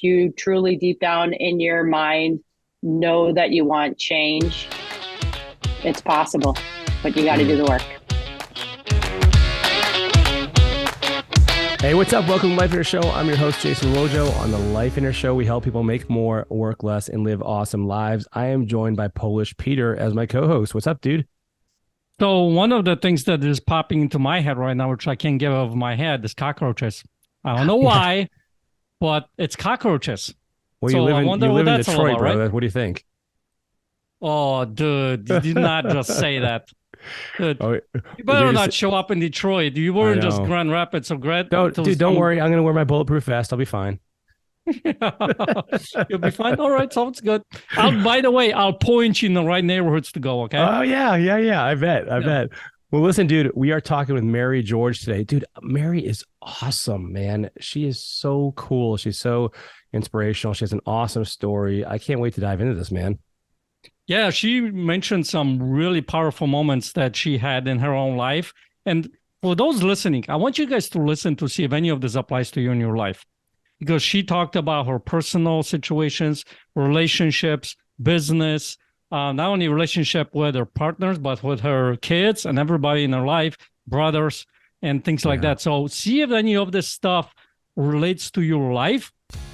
you truly deep down in your mind know that you want change, it's possible, but you got to do the work. Hey, what's up? Welcome to Life Inner Show. I'm your host, Jason Wojo. On the Life Inner Show, we help people make more, work less, and live awesome lives. I am joined by Polish Peter as my co-host. What's up, dude? So one of the things that is popping into my head right now, which I can't get out of my head, is cockroaches. I don't know why, but it's cockroaches. Well, So you live I in, wonder you what live in that's all Detroit, about, bro. right? What do you think? Oh, dude, you did not just say that. Dude, Oh, you better just, not show up in Detroit. You I weren't just know. Grand Rapids or Grand. Don't worry. I'm going to wear my bulletproof vest. I'll be fine. You'll be fine. All right, sounds good. By the way, I'll point you in the right neighborhoods to go, okay? Oh, yeah. I bet. Well, listen, dude, we are talking with Mary George today. Dude, Mary is awesome, man. She is so cool. She's so inspirational. She has an awesome story. I can't wait to dive into this, man. Yeah, she mentioned some really powerful moments that she had in her own life. And for those listening, I want you guys to listen to see if any of this applies to you in your life. Because she talked about her personal situations, relationships, business, not only relationship with her partners, but with her kids and everybody in her life, brothers, and things like that. So see if any of this stuff relates to your life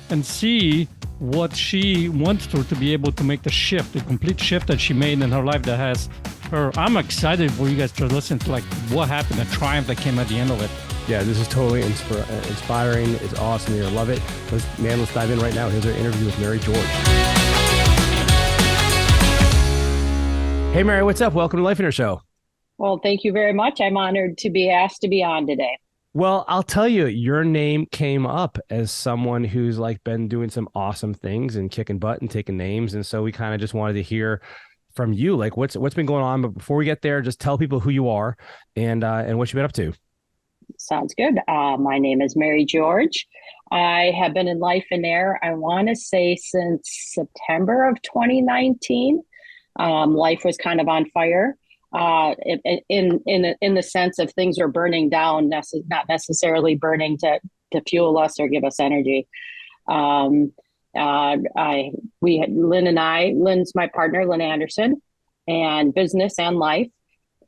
and see what she went through to be able to make the shift, the complete shift that she made in her life that has her. I'm excited for you guys to listen to like what happened, the triumph that came at the end of it. Yeah, this is totally inspiring. It's awesome. You're going to love it. Let's dive in right now. Here's our interview with Mary George. Hey, Mary, what's up? Welcome to Life Inner Show. Well, thank you very much. I'm honored to be asked to be on today. Well, I'll tell you, your name came up as someone who's like been doing some awesome things and kicking butt and taking names. And so we kind of just wanted to hear from you, like what's been going on. But before we get there, just tell people who you are and what you've been up to. Sounds good. My name is Mary George. I have been in Life in Air, I want to say since September of 2019. Life was kind of on fire. In the sense of things were burning down, not necessarily burning to fuel us or give us energy. We had Lynn's my partner, Lynn Anderson, and business and life.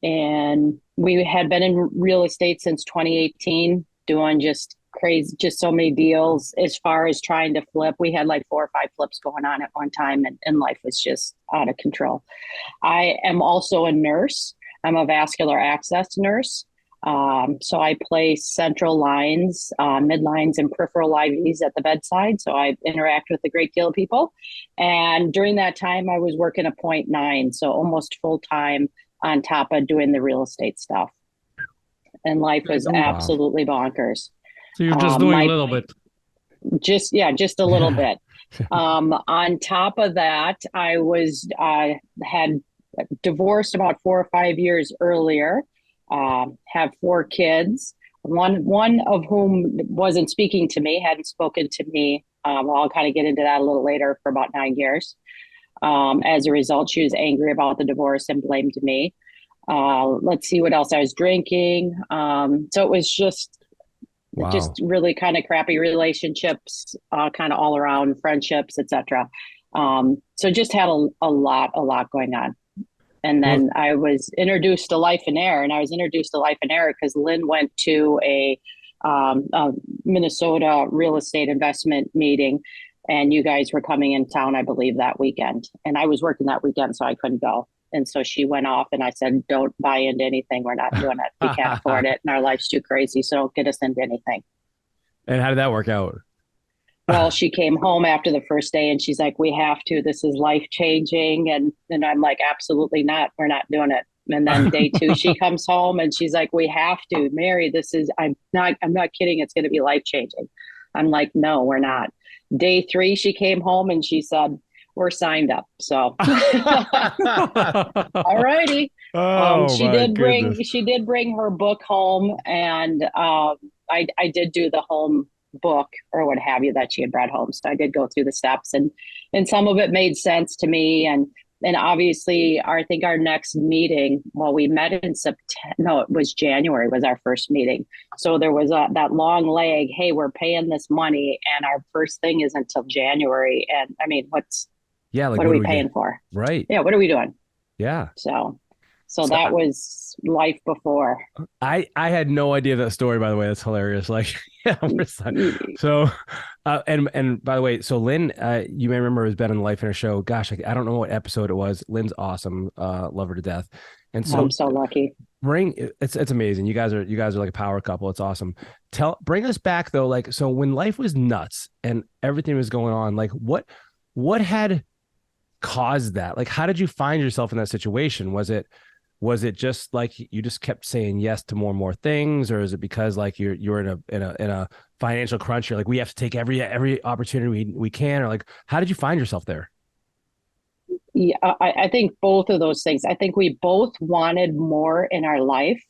And we had been in real estate since 2018, doing just crazy, just so many deals as far as trying to flip. We had like 4 or 5 flips going on at one time, and life was just out of control. I am also a nurse. I'm a vascular access nurse. So I place central lines, midlines, and peripheral IVs at the bedside. So I interact with a great deal of people. And during that time, I was working a 0.9, so almost full time on top of doing the real estate stuff. And life was absolutely bonkers. So you're just doing a little bit. Just a little bit. On top of that, I had divorced about 4 or 5 years earlier, have 4 kids, one of whom wasn't speaking to me, hadn't spoken to me. I'll kind of get into that a little later, for about 9 years. As a result, she was angry about the divorce and blamed me. Let's see what else. I was drinking. So it was just really kind of crappy relationships, kind of all around, friendships, etc. So just had a lot going on. And then I was introduced to Life in Air, and I was introduced to Life in Air because Lynn went to a Minnesota real estate investment meeting, and you guys were coming in town, I believe, that weekend. And I was working that weekend, so I couldn't go. And so she went off, and I said, don't buy into anything. We're not doing it. We can't afford it, and our life's too crazy, so don't get us into anything. And how did that work out? Well, she came home after the first day, and she's like, we have to. This is life-changing. And I'm like, absolutely not. We're not doing it. And then day 2, she comes home, and she's like, we have to. Mary, I'm not kidding. It's going to be life-changing. I'm like, no, we're not. Day 3, she came home, and she said, we're signed up. So, all righty. She did bring her book home, and I did do the home book or what have you that she had brought home. So I did go through the steps, and some of it made sense to me. And And obviously, I think our next meeting, well, we met in September. No, it was January was our first meeting. So there was that long leg. Hey, we're paying this money, and our first thing is until January. And I mean, Yeah, like what are what do we we do? paying for? Right. Yeah, what are we doing? Yeah. So So that was life before. I had no idea that story, by the way. That's hilarious. Like, yeah, so and by the way, so Lynn, you may remember has been in Life in her show. Gosh, I don't know what episode it was. Lynn's awesome. Love her to death. And so I'm so lucky. it's amazing. You guys are like a power couple. It's awesome. Bring us back though, like so when life was nuts and everything was going on, like what had caused that? Like how did you find yourself in that situation? Was it just like you just kept saying yes to more and more things, or is it because like you're in a financial crunch? You're like, we have to take every opportunity we can, or like how did you find yourself there? Yeah, I think both of those things. I think we both wanted more in our life,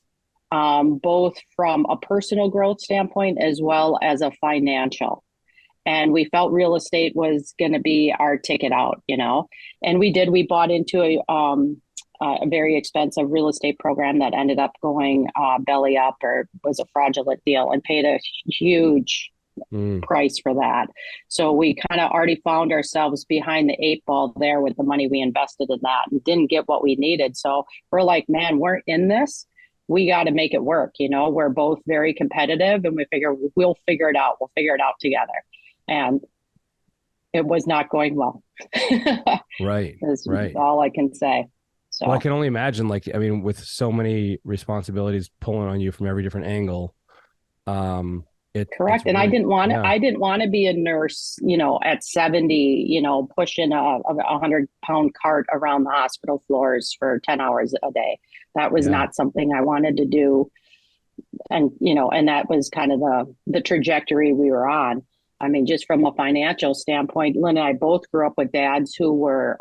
both from a personal growth standpoint as well as a financial. And we felt real estate was going to be our ticket out, And we did. We bought into a very expensive real estate program that ended up going belly up, or was a fraudulent deal, and paid a huge Mm, price for that. So we kind of already found ourselves behind the eight ball there with the money we invested in that, and didn't get what we needed. So we're like, man, we're in this. We got to make it work. We're both very competitive, and we figure we'll figure it out. We'll figure it out together. And it was not going well. right, That's right. all I can say. Well, I So can only imagine, like, I mean, with so many responsibilities pulling on you from every different angle, it's correct. And I really, didn't want to, yeah, I didn't want to be a nurse, at 70, pushing a 100-pound cart around the hospital floors for 10 hours a day. That was yeah. not something I wanted to do. And that was kind of the trajectory we were on. I mean, just from a financial standpoint, Lynn and I both grew up with dads who were,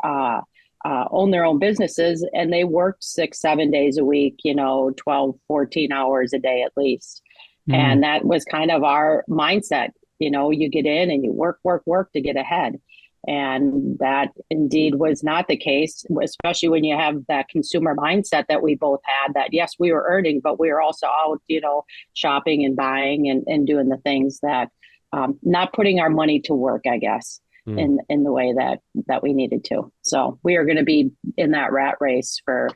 own their own businesses, and they worked 6, 7 days a week, 12, 14 hours a day at least. Mm. And that was kind of our mindset. You get in and you work, work, work to get ahead. And that indeed was not the case, especially when you have that consumer mindset that we both had, that yes, we were earning, but we were also out, shopping and buying and doing the things that, not putting our money to work, I guess, Mm. in the way that we needed to. So we are going to be in that rat race for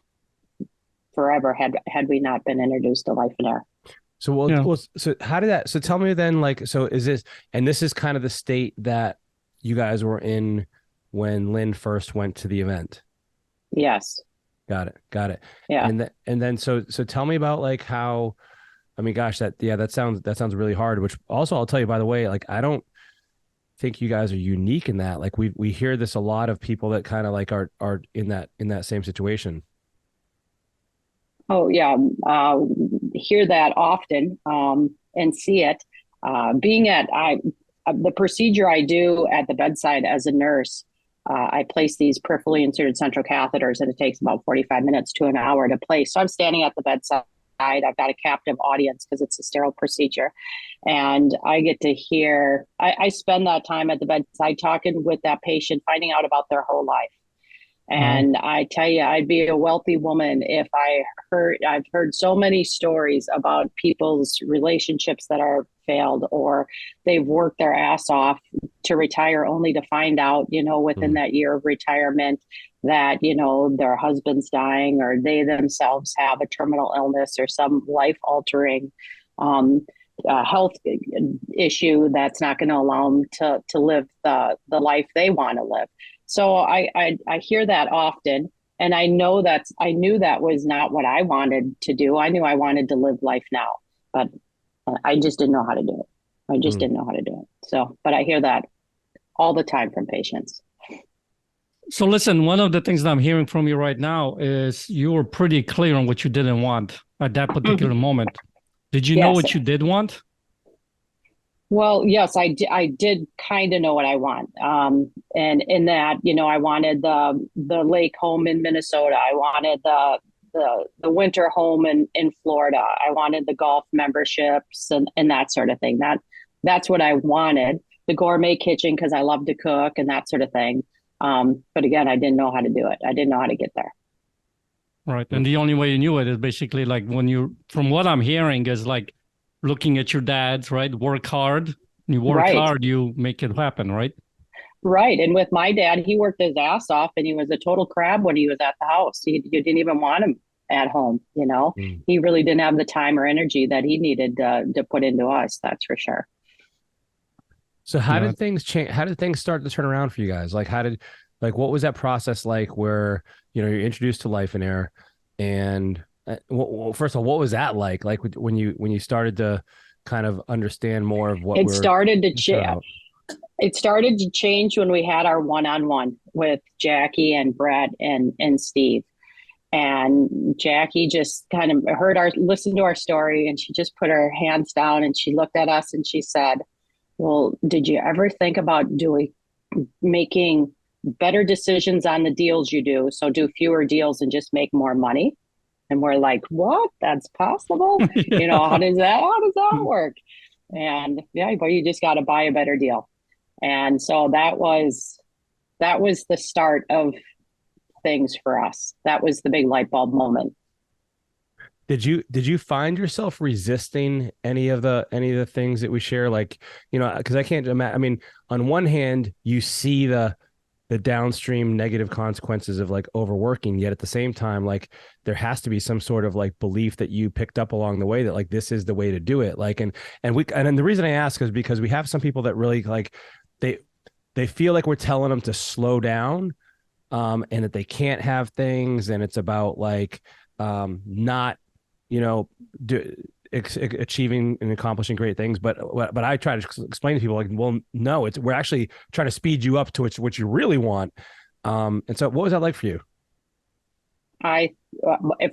forever had we not been introduced to Life and Air. So, well, Yeah. so how did that, so tell me then, like, so this is kind of the state that you guys were in when Lynn first went to the event. Yes. Got it. Got it. Yeah. And then, so tell me about like how, I mean, gosh, that sounds really hard, which also I'll tell you, by the way, like, I don't think you guys are unique in that. Like we hear this a lot of people that kind of like are in that same situation. Oh, yeah. Hear that often, and see it. Being the procedure I do at the bedside as a nurse, I place these peripherally inserted central catheters, and it takes about 45 minutes to an hour to place. So I'm standing at the bedside. I've got a captive audience because it's a sterile procedure. And I get to hear, I spend that time at the bedside talking with that patient, finding out about their whole life. Wow. And I tell you, I'd be a wealthy woman if I've heard so many stories about people's relationships that are failed, or they've worked their ass off to retire only to find out, within Mm. that year of retirement that, their husband's dying, or they themselves have a terminal illness or some life altering, um, health issue that's not going to allow them to live the life they want to live. So I hear that often, and I knew that was not what I wanted to do. I knew I wanted to live life now, but I just didn't know how to do it. I just Mm. didn't know how to do it. So, but I hear that all the time from patients. So listen, one of the things that I'm hearing from you right now is you were pretty clear on what you didn't want at that particular moment. Did you know Yes. what you did want? Well, yes, I did kind of know what I want. And in that, I wanted the lake home in Minnesota. I wanted the winter home in Florida. I wanted the golf memberships and that sort of thing. That's what I wanted. The gourmet kitchen because I love to cook and that sort of thing. But again, I didn't know how to do it. I didn't know how to get there. Right. And the only way you knew it is basically like when you, from what I'm hearing, is like looking at your dad's, right? Work hard. You work Right. hard, you make it happen, right? Right. And with my dad, he worked his ass off and he was a total crab when he was at the house. You didn't even want him at home, you know? Mm. He really didn't have the time or energy that he needed to put into us. That's for sure. So how Yeah. did things change? How did things start to turn around for you guys? Like, what was that process like where, you're introduced to Life in Air and well, first of all, what was that like when you started to kind of understand more of what It we're started to concerned about? it started to change when we had our one-on-one with Jackie and Brett and Steve. And Jackie just kind of listened to our story, and she just put her hands down and she looked at us and she said, "Well, did you ever think about making better decisions on the deals you do? So do fewer deals and just make more money?" And we're like, "What? That's possible? Yeah. How does that work?" And yeah, but you just got to buy a better deal. And so that was the start of things for us. That was the big light bulb moment. Did you find yourself resisting any of the things that we share? Like, because I can't imagine. I mean, on one hand, you see the downstream negative consequences of like overworking, yet at the same time, like there has to be some sort of like belief that you picked up along the way that like this is the way to do it. Like, and the reason I ask is because we have some people that really like they they feel like we're telling them to slow down, and that they can't have things, and it's about like not you know do, achieving and accomplishing great things. But I try to explain to people like, well, no, we're actually trying to speed you up to what you really want. And so what was that like for you? I,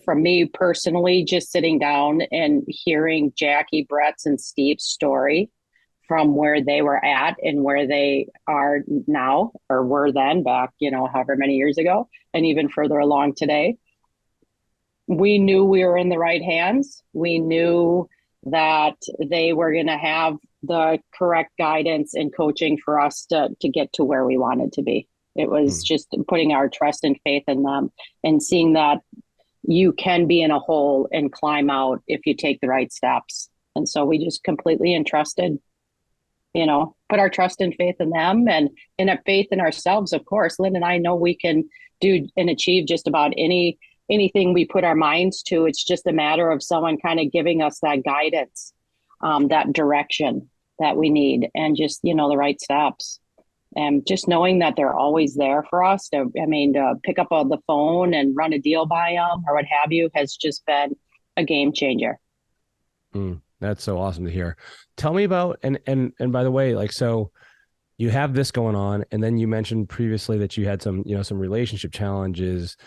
for me personally, just sitting down and hearing Jackie, Brett's, and Steve's story from where they were at and where they are now or were then back, however many years ago, and even further along today, we knew we were in the right hands. We knew that they were going to have the correct guidance and coaching for us to get to where we wanted to be. It was Hmm. just putting our trust and faith in them and seeing that you can be in a hole and climb out if you take the right steps. And so we just completely entrusted, put our trust and faith in them and a faith in ourselves. Of course, Lynn and I know we can do and achieve just about anything we put our minds to. It's just a matter of someone kind of giving us that guidance, that direction that we need, and just the right steps. And just knowing that they're always there for us. To pick up the phone and run a deal by them or what have you has just been a game changer. That's so awesome to hear. Tell me about and by the way, like, so you have this going on, and then you mentioned previously that you had some relationship challenges,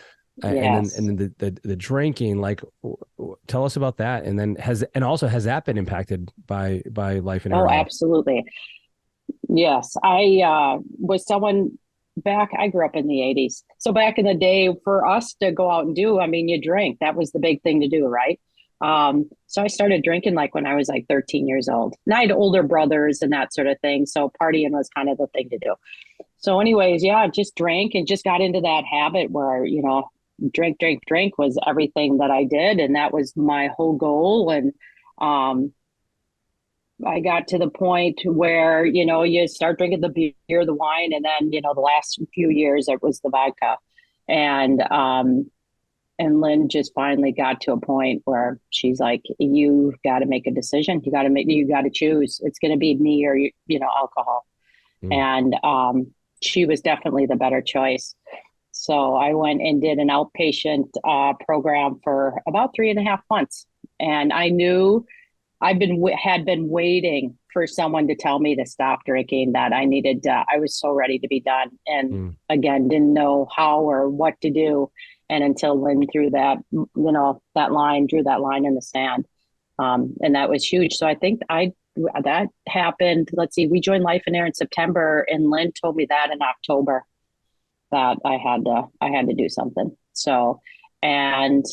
and then Yes. the drinking. Like, tell us about that, and then has that been impacted by life in air Oh, at all? absolutely. Yes. I was someone back, I grew up in the 80s. So back in the day, for us to go out and do, you drink. That was the big thing to do, right? So I started drinking like when I was like 13 years old. And I had older brothers and that sort of thing. So partying was kind of the thing to do. So, anyways, yeah, just drank and just got into that habit where, drink, drink, drink was everything that I did. And that was my whole goal. And um, I got to the point where, you start drinking the beer, the wine, and then, the last few years it was the vodka. And Lynn just finally got to a point where she's like, "You've got to make a decision. You got to choose. It's going to be me or, alcohol." Mm. And she was definitely the better choice. So I went and did an outpatient program for about 3.5 months. And I knew had been waiting for someone to tell me to stop drinking, that I was so ready to be done. And Mm. again, didn't know how or what to do. And until Lynn threw drew that line in the sand. And that was huge. So I think that happened. Let's see, we joined Life in Air in September, and Lynn told me that in October that I had to do something. So, and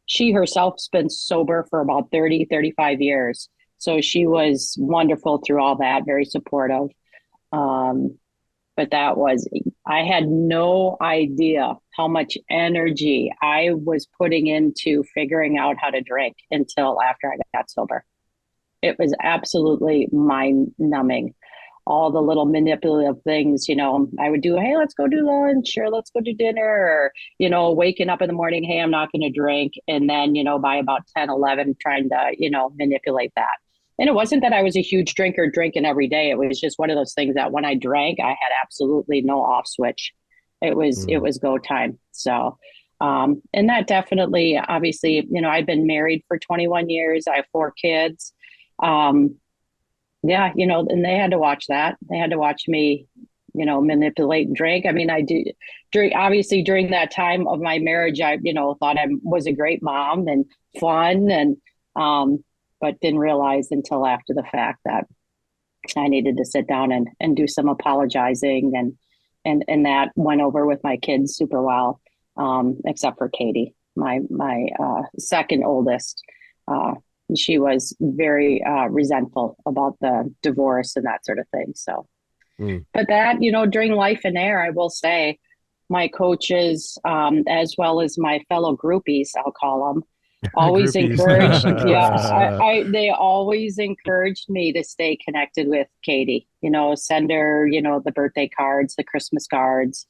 she herself's been sober for about 35 years. So she was wonderful through all that, very supportive. Um, But I had no idea how much energy I was putting into figuring out how to drink until after I got sober. It was absolutely mind numbing. All the little manipulative things, I would do, hey, let's go do lunch or let's go do dinner or, waking up in the morning, hey, I'm not going to drink. And then, by about 10, 11, trying to, manipulate that. And it wasn't that I was a huge drinker drinking every day. It was just one of those things that when I drank, I had absolutely no off switch. It was go time. So, and that definitely, obviously, I've been married for 21 years. I have 4 kids. Um, yeah, and they had to watch that. They had to watch me, manipulate and drink. I mean, I do during that time of my marriage, I, thought I was a great mom and fun and, but didn't realize until after the fact that I needed to sit down and do some apologizing and that went over with my kids super well. Except for Katie, my second oldest. She was very resentful about the divorce and that sort of thing. So, but that, during Life in Air, I will say my coaches, as well as my fellow groupies, I'll call them, always Groupies. encouraged. Yeah, they always encouraged me to stay connected with Katie, send her, the birthday cards, the Christmas cards,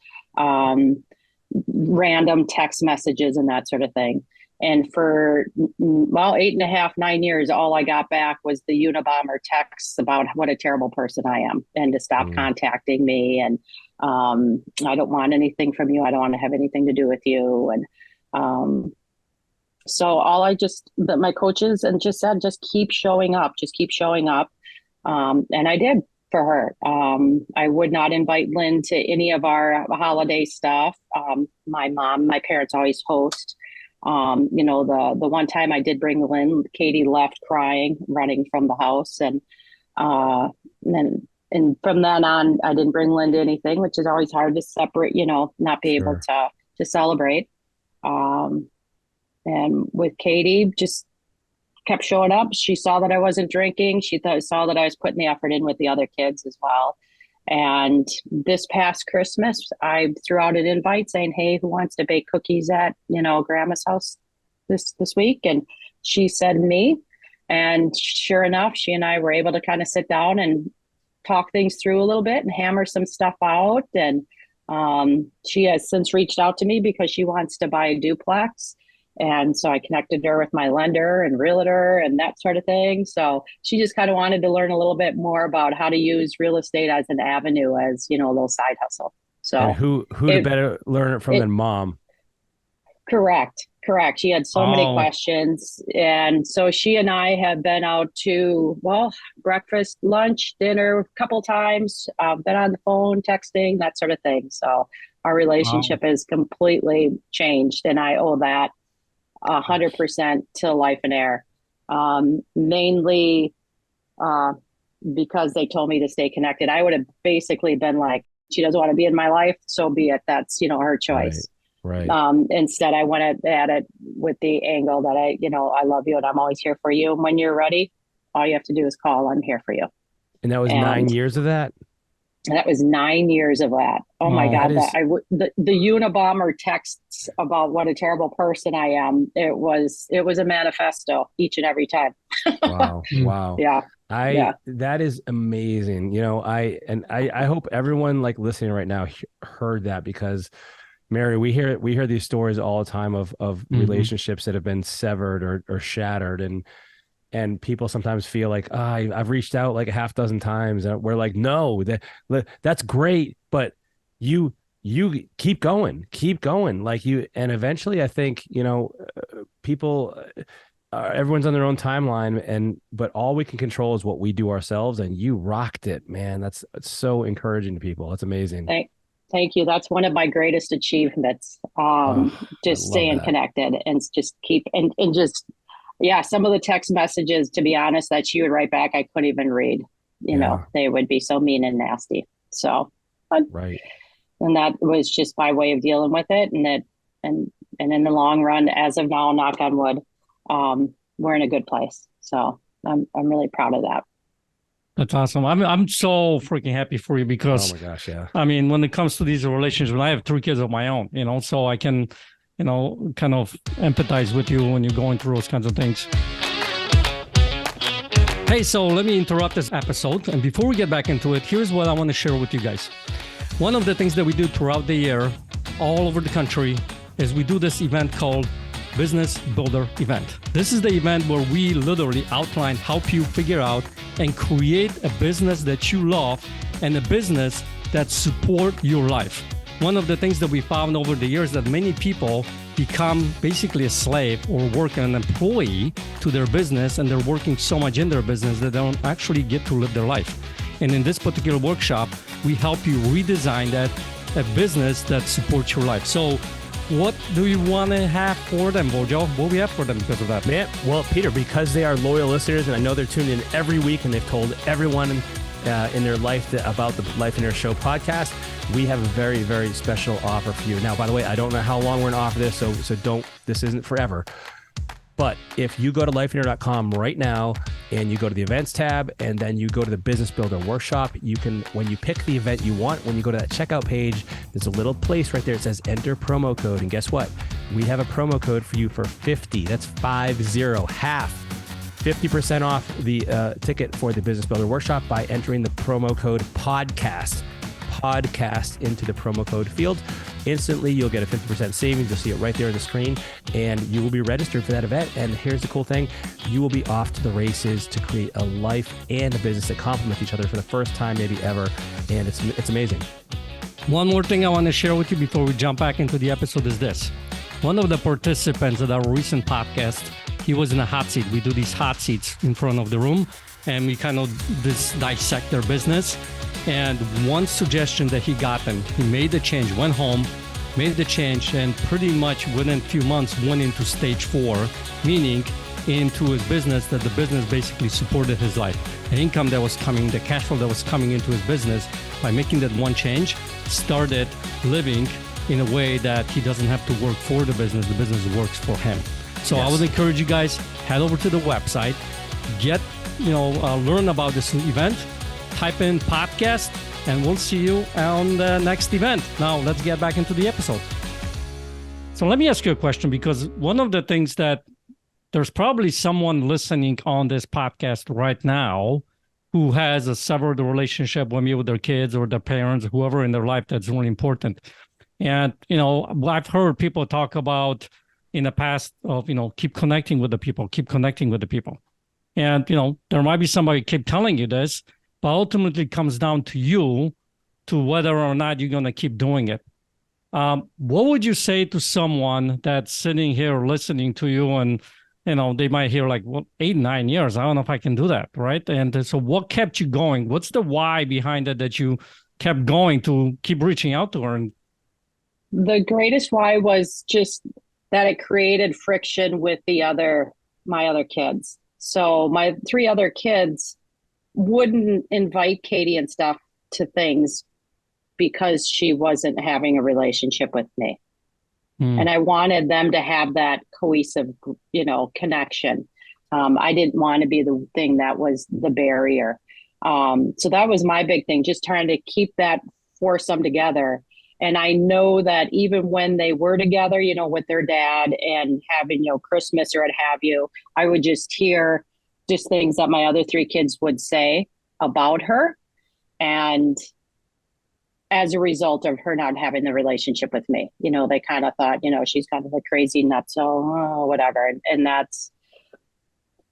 random text messages and that sort of thing. And for, well, 8.5, 9 years, all I got back was the Unabomber texts about what a terrible person I am and to stop contacting me. And I don't want anything from you. I don't want to have anything to do with you. And so my coaches and just said, just keep showing up, just keep showing up. And I did for her. I would not invite Lynn to any of our holiday stuff. My parents always host. The one time I did bring Lynn, Katie left crying, running from the house. And then, and from then on, I didn't bring Lynn to anything, which is always hard to separate, not be able to celebrate. And with Katie, just kept showing up. She saw that I wasn't drinking. Saw that I was putting the effort in with the other kids as well. And this past Christmas, I threw out an invite saying, hey, who wants to bake cookies at, grandma's house this week? And she said me. And sure enough, she and I were able to kind of sit down and talk things through a little bit and hammer some stuff out. And she has since reached out to me because she wants to buy a duplex. And so I connected her with my lender and realtor and that sort of thing. So she just kind of wanted to learn a little bit more about how to use real estate as an avenue, as, a little side hustle. So and who to better learn it from than mom? Correct. She had so many questions. And so she and I have been out to, breakfast, lunch, dinner a couple times, been on the phone, texting, that sort of thing. So our relationship has completely changed. And I owe that 100% to Life in Air, mainly because they told me to stay connected. I would have basically been like, she doesn't want to be in my life, so be it. That's, her choice. Right. Instead, I went at it with the angle that I love you and I'm always here for you. And when you're ready, all you have to do is call. I'm here for you. And that was 9 years of that? And that was 9 years of that. Oh my God. The Unabomber texts about what a terrible person I am. It was a manifesto each and every time. Wow. Yeah. That is amazing. I hope everyone like listening right now heard that, because Mary, we hear these stories all the time of relationships that have been severed or shattered, and people sometimes feel like, I've reached out like a half dozen times, and we're like, no, that's great, but you keep going, like and eventually I think, people, everyone's on their own timeline, but all we can control is what we do ourselves, and you rocked it, man. That's so encouraging to people. That's amazing. Thank you. That's one of my greatest achievements. Just staying connected and just keep, and just, some of the text messages, to be honest, that she would write back, I couldn't even read. They would be so mean and nasty. So, right. And that was just my way of dealing with it. And in the long run, as of now, knock on wood, we're in a good place. So I'm really proud of that. That's awesome. I'm so freaking happy for you Oh because my gosh, yeah. I mean, when it comes to these relationships, when I have 3 kids of my own, so I can, kind of empathize with you when you're going through those kinds of things. Hey, so let me interrupt this episode. And before we get back into it, here's what I want to share with you guys. One of the things that we do throughout the year, all over the country, is we do this event called Business Builder Event. This is the event where we literally outline, help you figure out and create a business that you love and a business that support your life. One of the things that we found over the years that many people become basically a slave or work an employee to their business, and they're working so much in their business that they don't actually get to live their life. And in this particular workshop, we help you redesign that, a business that supports your life. So what do you want to have for them, Bojo? What do we have for them because of that? Man, well, Peter, because they are loyal listeners, and I know they're tuned in every week, and they've told everyone in their life about the Life in Air Show podcast, we have a very, very special offer for you. Now, by the way, I don't know how long we're going to offer this, so this isn't forever. But if you go to lifeinair.com right now and you go to the events tab and then you go to the Business Builder Workshop, you can, when you pick the event you want, when you go to that checkout page, there's a little place right there. It says enter promo code. And guess what? We have a promo code for you for 50. That's 50, half. 50% off the ticket for the Business Builder Workshop by entering the promo code podcast into the promo code field. Instantly, you'll get a 50% savings. You'll see it right there on the screen, and you will be registered for that event. And here's the cool thing. You will be off to the races to create a life and a business that complement each other for the first time, maybe ever. And it's amazing. One more thing I want to share with you before we jump back into the episode is this. One of the participants at our recent podcast, he was in a hot seat. We do these hot seats in front of the room, and we kind of dissect their business. And one suggestion that he got them, he made the change, went home, made the change, and pretty much within a few months went into stage 4, meaning into his business, that the business basically supported his life. The income that was coming, the cash flow that was coming into his business, by making that one change, started living in a way that he doesn't have to work for the business works for him. So yes. I would encourage you guys, head over to the website, learn about this event, type in podcast, and we'll see you on the next event. Now, let's get back into the episode. So let me ask you a question, because one of the things that there's probably someone listening on this podcast right now who has a severed relationship with their kids or their parents, whoever in their life that's really important. And, I've heard people talk about in the past of, keep connecting with the people. And, there might be somebody keep telling you this, but ultimately it comes down to you, to whether or not you're going to keep doing it. What would you say to someone that's sitting here listening to you and, they might hear like, 8, 9 years, I don't know if I can do that, right? And so what kept you going? What's the why behind it that you kept going to keep reaching out to her? And the greatest why was just that it created friction with my other kids. So my 3 other kids wouldn't invite Katie and stuff to things because she wasn't having a relationship with me. And I wanted them to have that cohesive, connection. I didn't want to be the thing that was the barrier. So that was my big thing, just trying to keep that, force them together. And I know that even when they were together, with their dad and having, Christmas or what have you, I would just hear just things that my other 3 kids would say about her. And as a result of her not having the relationship with me, they kind of thought, she's kind of a crazy nut, so whatever. And that's,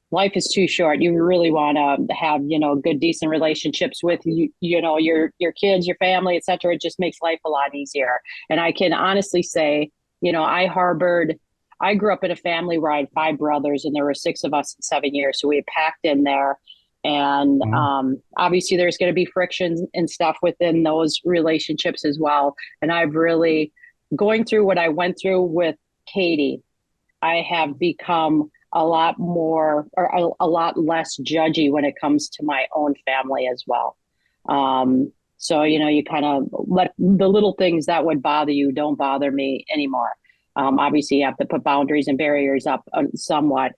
life is too short. You really want to have, good, decent relationships with your kids, your family, et cetera. It just makes life a lot easier. And I can honestly say, I grew up in a family where I had 5 brothers, and there were 6 of us in 7 years. So we packed in there. And obviously there's going to be frictions and stuff within those relationships as well. And I've really, going through what I went through with Katie, I have become a lot more, or a lot less judgy when it comes to my own family as well. So, you kind of let the little things that would bother you don't bother me anymore. Obviously you have to put boundaries and barriers up somewhat.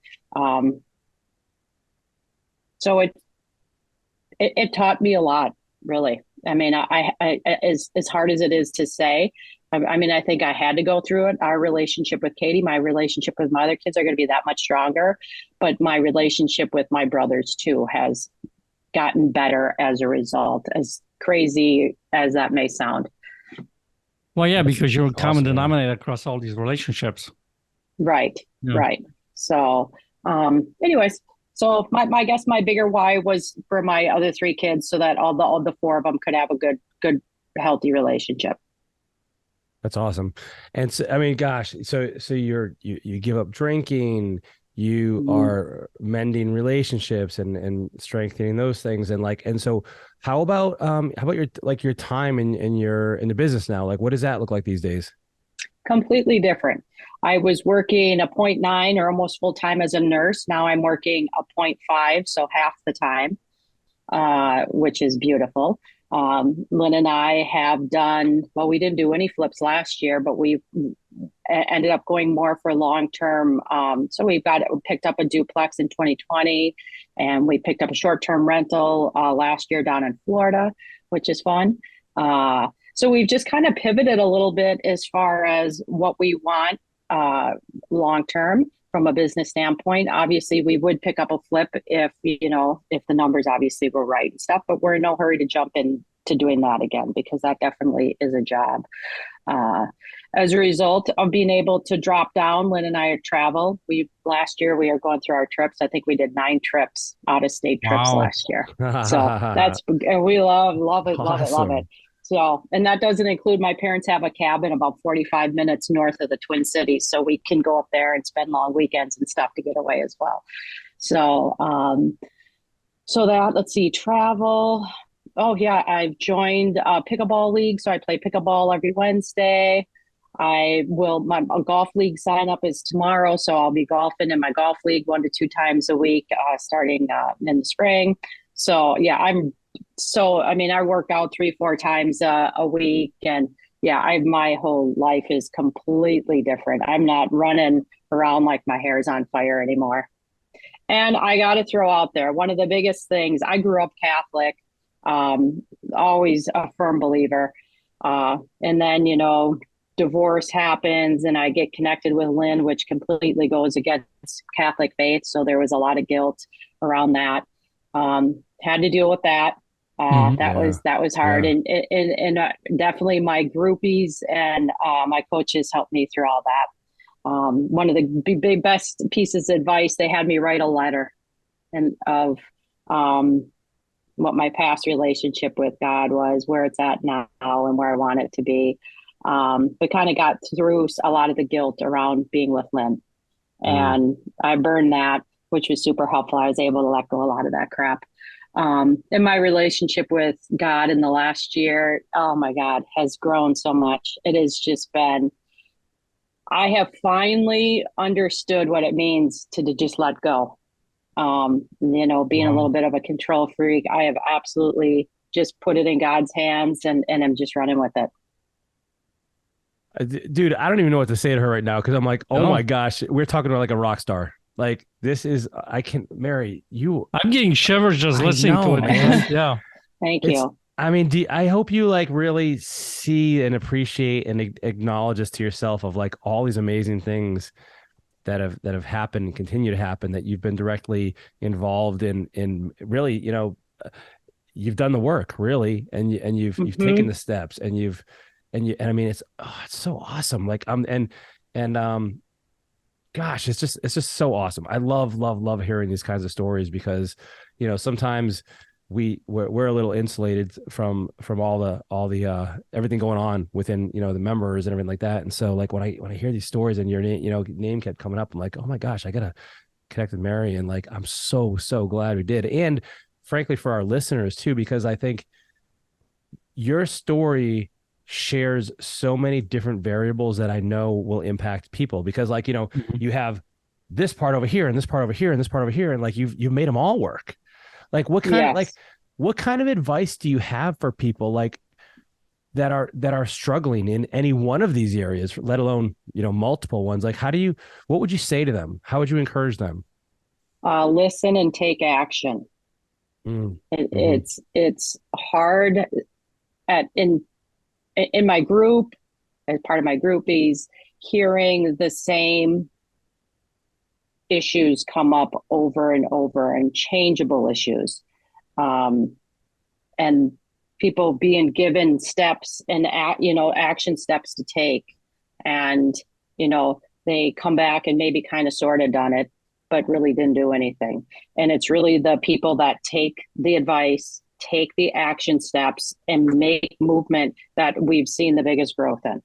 So it taught me a lot, really. I mean, as hard as it is to say, I mean, I think I had to go through it. Our relationship with Katie, my relationship with my other kids are going to be that much stronger. But my relationship with my brothers too has gotten better as a result, as crazy as that may sound. Well, yeah, because you're a That's common awesome, man. denominator across all these relationships. Right, Yeah. right. So, anyways, so my guess my bigger why was for my other three kids, so that all the four of them could have a good healthy relationship. That's awesome. And so, I mean, gosh, so you give up drinking, you Mhm. are mending relationships and strengthening those things. And like, and so how about your like your time in your in the business now? Like what does that look like these days? Completely different. I was working a point 0.9 or almost full time as a nurse. Now I'm working a point 0.5, so half the time, which is beautiful. Lynn and I have done, well, we didn't do any flips last year, but we ended up going more for long term. So we picked up a duplex in 2020, and we picked up a short term rental last year down in Florida, which is fun. So we've just kind of pivoted a little bit as far as what we want uh, long term from a business standpoint. Obviously, we would pick up a flip if the numbers obviously were right and stuff, but we're in no hurry to jump into doing that again because that definitely is a job. Uh, as a result of being able to drop down, Lynn and I travel. We last year we are going through our trips. I think we did 9 trips, out of state trips Wow. last year. So that's and we love it, love it, love it. Awesome. So, and that doesn't include my parents have a cabin about 45 minutes north of the Twin Cities, so we can go up there and spend long weekends and stuff to get away as well. So, so that let's see, travel. Oh yeah, I've joined a pickleball league, so I play pickleball every Wednesday. My golf league sign up is tomorrow, so I'll be golfing in my golf league 1 to 2 times a week, starting in the spring. So yeah, I mean, I work out 3, 4 times a week, and yeah, my whole life is completely different. I'm not running around like my hair's on fire anymore. And I got to throw out there one of the biggest things. I grew up Catholic, um, always a firm believer. And then, divorce happens and I get connected with Lynn, which completely goes against Catholic faith. So there was a lot of guilt around that. Had to deal with that. Mhm. Yeah. That was hard, Yeah. and definitely my groupies and my coaches helped me through all that. One of the big best pieces of advice, they had me write a letter and of um, what my past relationship with God was, where it's at now, and where I want it to be. But kind of got through a lot of the guilt around being with Lynn, Mm. and I burned that, which was super helpful. I was able to let go a lot of that crap. And my relationship with God in the last year, oh my God, has grown so much. It has just been, I have finally understood what it means to just let go. Being a little Wow. bit of a control freak, I have absolutely just put it in God's hands, and I'm just running with it. Dude, I don't even know what to say to her right now because I'm like, oh my No, gosh, we're talking about like a rock star. Like this is, I can, Mary, you, I'm getting shivers just I listening to know, it, man. man. Yeah. Thank It's, you. I mean, I hope you like really see and appreciate and acknowledge this to yourself of like all these amazing things that have happened and continue to happen that you've been directly involved in really, you've done the work really, and you've taken Hmm. the steps and I mean it's so awesome. Like and gosh, it's just so awesome. I love hearing these kinds of stories because sometimes we're a little insulated from all the everything going on within the members and everything like that. And so like when I hear these stories and your name kept coming up, I'm like, oh my gosh, I gotta connect with Mary. And like I'm so glad we did. And frankly for our listeners too, because I think your story shares so many different variables that I know will impact people because like Mhm. you have this part over here and this part over here and this part over here and like you've made them all work. Like Yes. what kind of advice do you have for people like that are struggling in any one of these areas, let alone multiple ones? Like what would you say to them? How would you encourage them? Listen and take action. It's hard in my group, as part of my groupies, hearing the same issues come up over and over, and changeable issues, and people being given steps and action steps to take, and they come back and maybe kind of sort of done it, but really didn't do anything. And it's really the people that take the advice, take the action steps, and make movement that we've seen the biggest growth in.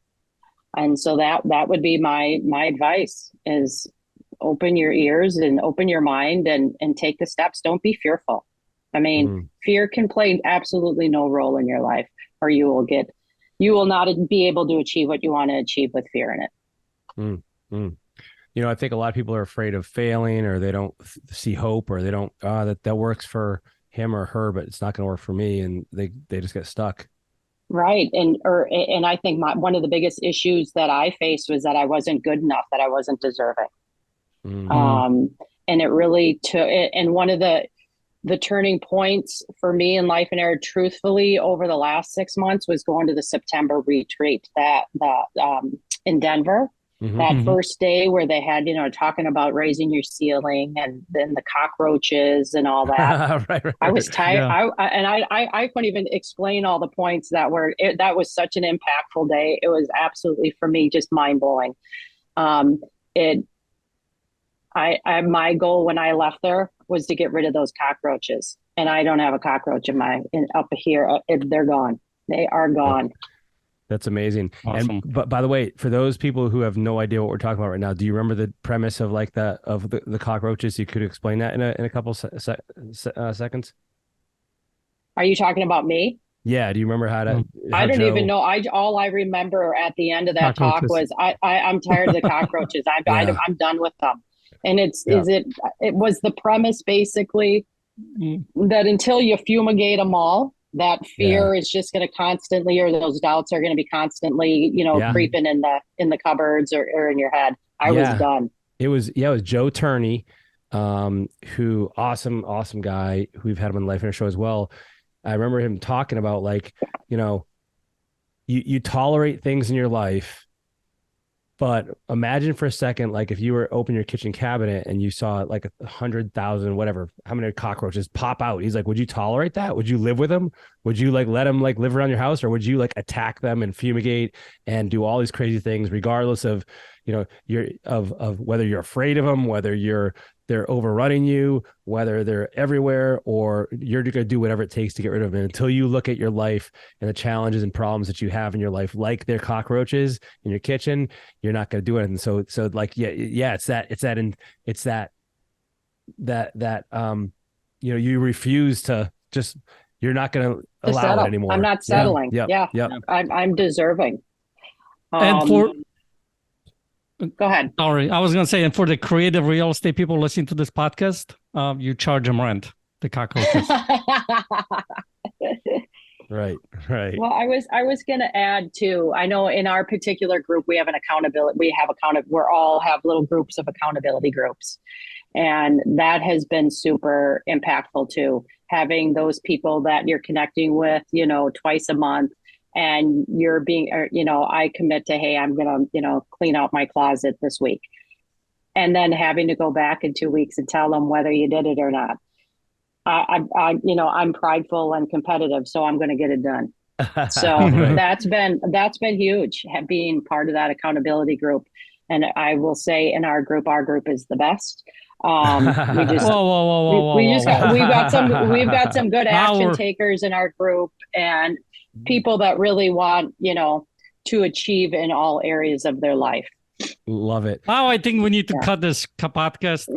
And so that would be my advice, is open your ears and open your mind, and take the steps. Don't be fearful. I mean, fear can play absolutely no role in your life, or you will not be able to achieve what you want to achieve with fear in it. I think a lot of people are afraid of failing, or they don't see hope, or they don't, that works for him or her, but it's not going to work for me. And they just get stuck. Right. And I think one of the biggest issues that I faced was that I wasn't good enough, that I wasn't deserving. And it really took, and one of the turning points for me in life and air, truthfully, over the last 6 months, was going to the September retreat in Denver. That first day where they had, talking about raising your ceiling, and then the cockroaches and all that. right. I was tired. Yeah. I couldn't even explain all the points that was such an impactful day. It was absolutely, for me, just mind blowing. My goal when I left there was to get rid of those cockroaches, and I don't have a cockroach up here. They're gone. They are gone. That's amazing. Awesome. But by the way, for those people who have no idea what we're talking about right now, do you remember the premise of the cockroaches? You could explain that in a couple seconds. Are you talking about me? Yeah. Do you remember how to? I don't even know. All I remember at the end of that talk was I'm tired of the cockroaches. I'm done with them. And it was the premise basically that until you fumigate them all, that fear is just going to constantly, or those doubts are going to be constantly, creeping in the cupboards or in your head. I was done. It was Joe Turney, who awesome guy, who we've had him on Life in a Show as well. I remember him talking about, like, you tolerate things in your life, but imagine for a second, like, if you were open your kitchen cabinet and you saw like 100,000, whatever, how many cockroaches pop out. He's like, would you tolerate that? Would you live with them? Would you let them live around your house, or would you attack them and fumigate and do all these crazy things, regardless of, of whether you're afraid of them, whether they're overrunning you, whether they're everywhere, or you're going to do whatever it takes to get rid of them, until you look at your life and the challenges and problems that you have in your life, like they're cockroaches in your kitchen, you're not going to do it. And so you refuse to just, you're not going to allow it anymore. I'm not settling. Yeah. I'm deserving. Go ahead. Sorry, I was going to say, and for the creative real estate people listening to this podcast, you charge them rent, the cockroaches. Right. Well, I was going to add too. I know in our particular group, we have an accountability. We all have little groups of accountability groups, and that has been super impactful too. Having those people that you're connecting with, twice a month. And you're being, I commit to, hey, I'm going to, clean out my closet this week. And then having to go back in 2 weeks and tell them whether you did it or not. I'm prideful and competitive, so I'm going to get it done. So that's been huge, being part of that accountability group. And I will say in our group is the best. We've got some good action takers in our group, and people that really want, to achieve in all areas of their life. Love it. Oh, I think we need to cut this podcast.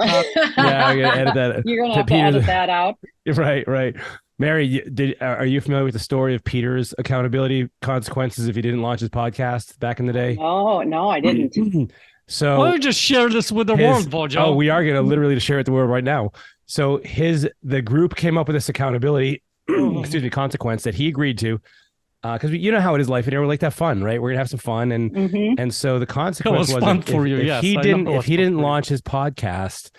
Yeah, I'm gonna edit that. You're gonna have to edit that out. Right. Mary, are you familiar with the story of Peter's accountability consequences if he didn't launch his podcast back in the day? No, I didn't. So why don't we just share this with the world, Bojo? Oh, we are gonna literally share it with the world right now. So the group came up with this accountability consequence that he agreed to. Because you know how it is, life, and we're like to have fun, right? We're gonna have some fun, and so the consequence was fun for you. If he didn't launch his podcast,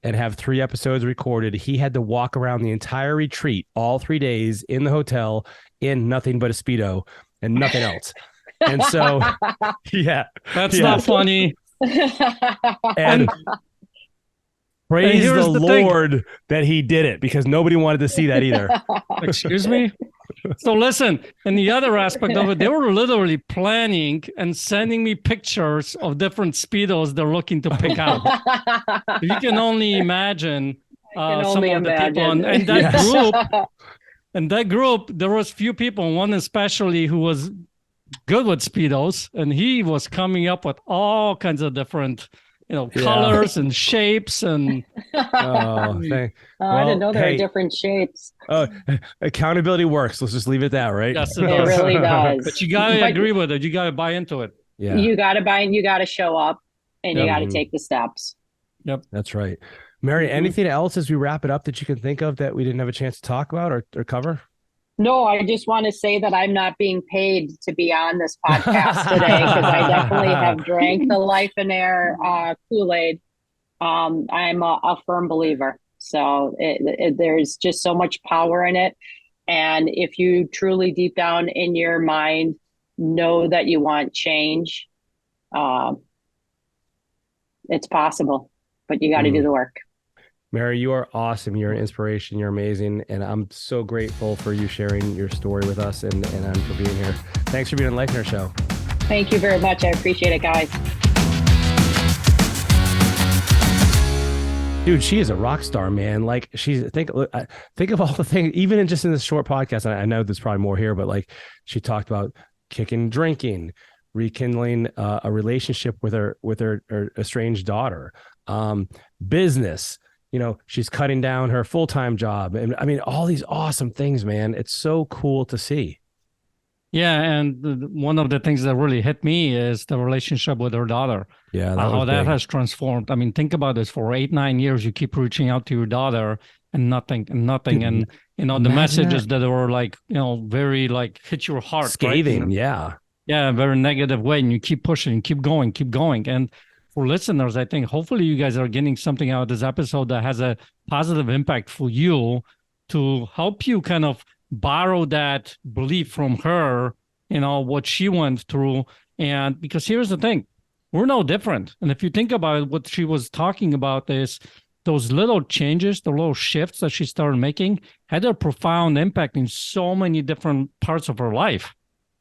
and have 3 episodes recorded, he had to walk around the entire retreat, all 3 days in the hotel in nothing but a Speedo and nothing else. And so, yeah, That's not funny. And praise here's the the thing. Lord that he did it, because nobody wanted to see that either. Excuse me? So listen, and the other aspect of it, they were literally planning and sending me pictures of different Speedos they're looking to pick out. You can only imagine some of the people in that group. In that group, there was few people, one especially who was good with Speedos, and he was coming up with all kinds of different colors and shapes and I didn't know there were different shapes. Accountability works. Let's just leave it at that, right? Yes, it really does. But you gotta agree with it. You gotta buy into it. Yeah, you gotta buy, and you gotta show up, and you gotta take the steps. Yep, that's right. Mary, anything else as we wrap it up that you can think of that we didn't have a chance to talk about or cover? No, I just want to say that I'm not being paid to be on this podcast today, because I definitely have drank the Life and Air Kool-Aid. I'm a firm believer. So there's just so much power in it. And if you truly deep down in your mind know that you want change, it's possible, but you got to do the work. Mary, you are awesome. You're an inspiration. You're amazing. And I'm so grateful for you sharing your story with us and for being here. Thanks for being on the Life and Air Show. Thank you very much. I appreciate it, guys. Dude, she is a rock star, man. Like, think of all the things, even in this short podcast. I know there's probably more here, but like, she talked about kicking drinking, rekindling a relationship with her estranged daughter, business. She's cutting down her full-time job. And I mean, all these awesome things, man. It's so cool to see. Yeah. And one of the things that really hit me is the relationship with her daughter. Yeah. How that has transformed. I mean, think about this. For 8-9 years, you keep reaching out to your daughter and nothing. Dude, and, the messages that were like, very like hit your heart. Scathing. Right? Yeah. Yeah. Very negative way. And you keep pushing, keep going. And for listeners, I think hopefully you guys are getting something out of this episode that has a positive impact for you to help you kind of borrow that belief from her, what she went through. And because here's the thing, we're no different. And if you think about it, what she was talking about is those little changes, the little shifts that she started making had a profound impact in so many different parts of her life.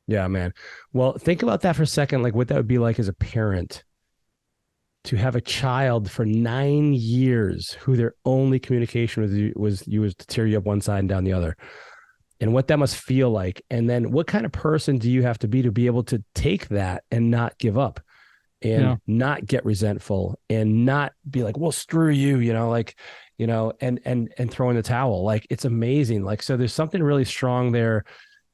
Yeah, man. Well, think about that for a second, like what that would be like as a parent to have a child for 9 years who their only communication with you was to tear you up one side and down the other, and what that must feel like. And then what kind of person do you have to be able to take that and not give up and not get resentful and not be like, well, screw you, and throw in the towel. Like, it's amazing. Like, so there's something really strong there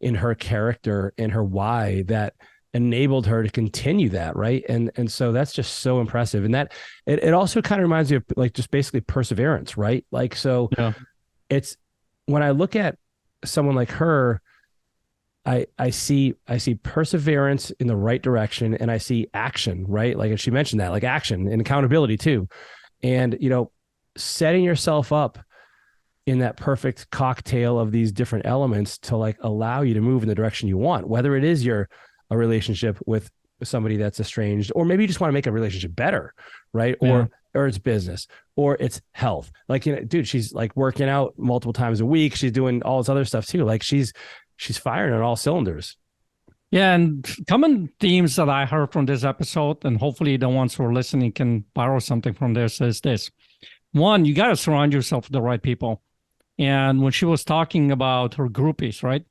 in her character and her why that enabled her to continue that, right? And so that's just so impressive. And that it also kind of reminds me of like just basically perseverance, right? Like, so it's when I look at someone like her, I see perseverance in the right direction, and I see action, right? Like, and she mentioned that, like action and accountability too. And setting yourself up in that perfect cocktail of these different elements to like allow you to move in the direction you want, whether it is a relationship with somebody that's estranged, or maybe you just want to make a relationship better, right? Or it's business, or it's health. Like, dude, she's like working out multiple times a week. She's doing all this other stuff too. Like, she's firing on all cylinders. Yeah. And common themes that I heard from this episode, and hopefully the ones who are listening can borrow something from this, is this. One, you got to surround yourself with the right people. And when she was talking about her groupies, right?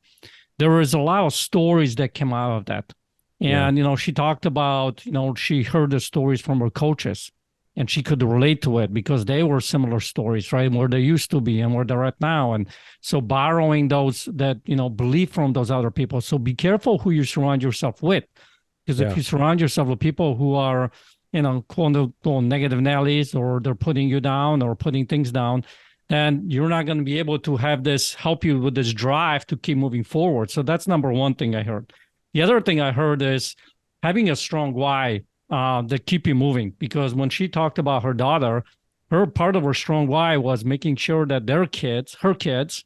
There was a lot of stories that came out of that. And, she talked about, she heard the stories from her coaches, and she could relate to it because they were similar stories, right? Where they used to be and where they're at now. And so borrowing that belief from those other people. So be careful who you surround yourself with, because if you surround yourself with people who are, quote unquote negative Nellies, or they're putting you down or putting things down, then you're not going to be able to have this help you with this drive to keep moving forward. So that's number one thing I heard. The other thing I heard is having a strong why that keep you moving. Because when she talked about her daughter, her part of her strong why was making sure that her kids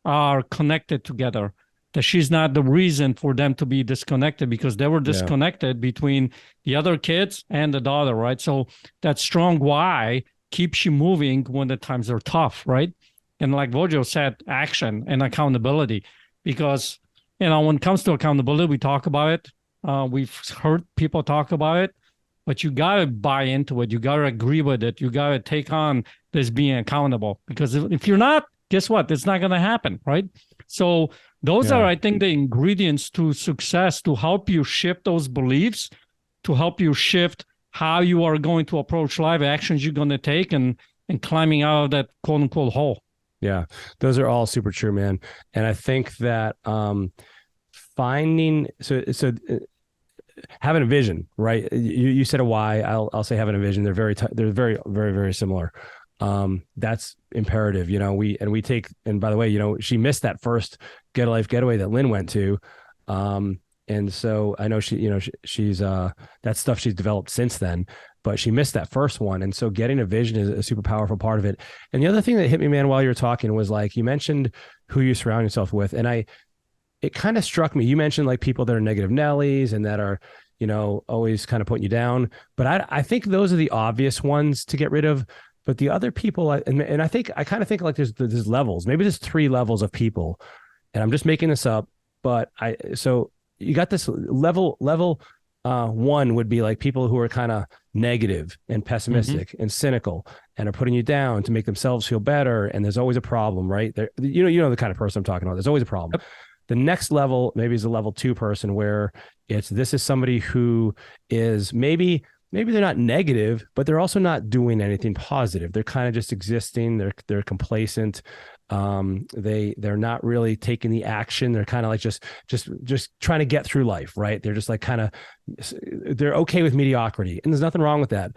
are connected together, that she's not the reason for them to be disconnected, because they were disconnected between the other kids and the daughter, right? So that strong why keeps you moving when the times are tough, right? And like Vojo said, action and accountability, because, when it comes to accountability, we talk about it. We've heard people talk about it, but you got to buy into it. You got to agree with it. You got to take on this being accountable, because if you're not, guess what? It's not going to happen, right? So those are, I think, the ingredients to success, to help you shift those beliefs, to help you shift how you are going to approach life, actions you're going to take, and climbing out of that quote unquote hole. Yeah, those are all super true, man. And I think that having a vision, right? You said a why. I'll say having a vision. They're very, very, very similar. That's imperative. We take, and by the way, she missed that first Get a Life getaway that Lynn went to. And so I know she's that stuff she's developed since then, but she missed that first one. And so getting a vision is a super powerful part of it. And the other thing that hit me, man, while you were talking was like, you mentioned who you surround yourself with. And it kind of struck me. You mentioned like people that are negative Nellies and that are, always kind of putting you down. But I think those are the obvious ones to get rid of. But the other people, and I kind of think like there's levels. Maybe there's 3 levels of people, and I'm just making this up. But so you got this level 1 would be like people who are kind of negative and pessimistic and cynical and are putting you down to make themselves feel better. And there's always a problem, right? You know the kind of person I'm talking about. There's always a problem. Yep. The next level maybe is a level 2 person, where this is somebody who is maybe they're not negative, but they're also not doing anything positive. They're kind of just existing. They're complacent. They're not really taking the action. They're kind of like just trying to get through life, right? They're just like they're okay with mediocrity, and there's nothing wrong with that.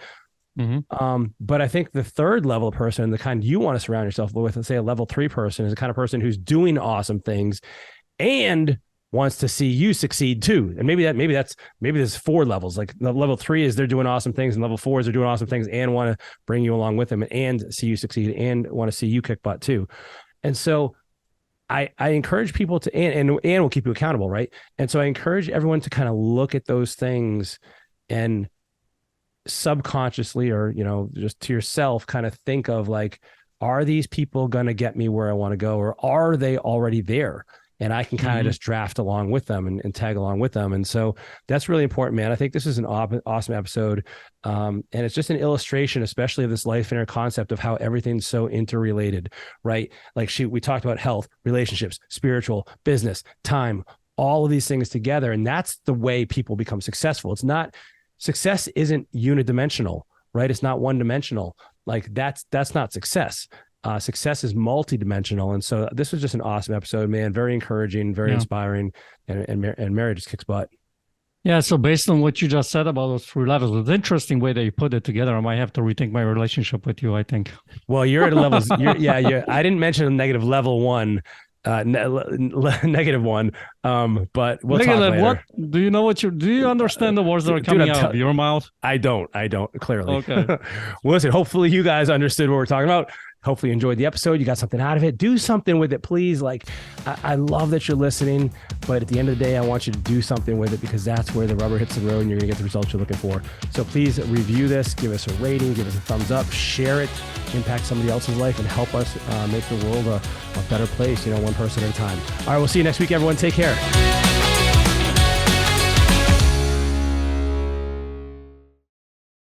But I think the third level person, the kind you want to surround yourself with, let's say a level 3 person, is the kind of person who's doing awesome things and wants to see you succeed too. And maybe there's 4 levels. Like level 3 is they're doing awesome things, and level 4 is they're doing awesome things and want to bring you along with them and see you succeed and want to see you kick butt too. And so I encourage people to, and will keep you accountable, right? And so I encourage everyone to kind of look at those things and subconsciously, or just to yourself, kind of think of like, are these people going to get me where I want to go, or are they already there? And I can kind of just draft along with them and tag along with them. And so that's really important, man. I think this is an awesome episode. And it's just an illustration, especially of this life inner concept of how everything's so interrelated, right? Like we talked about health, relationships, spiritual, business, time, all of these things together. And that's the way people become successful. Success isn't unidimensional, right? It's not one dimensional. Like that's not success. Success is multidimensional. And so this was just an awesome episode, man. Very encouraging, very inspiring, and Mary just kicks butt. Yeah. So based on what you just said about those 3 levels, it's an interesting way that you put it together. I might have to rethink my relationship with you, I think. Well, you're at a level. I didn't mention a negative level 1. Negative 1, but we'll talk later. What do you know? Do you understand the words that are coming out of your mouth? I don't clearly. Okay. Well, listen, hopefully you guys understood what we're talking about. Hopefully you enjoyed the episode. You got something out of it. Do something with it, please. Like, I love that you're listening, but at the end of the day, I want you to do something with it, because that's where the rubber hits the road and you're going to get the results you're looking for. So please review this, give us a rating, give us a thumbs up, share it, impact somebody else's life, and help us make the world a better place, one person at a time. All right, we'll see you next week, everyone. Take care.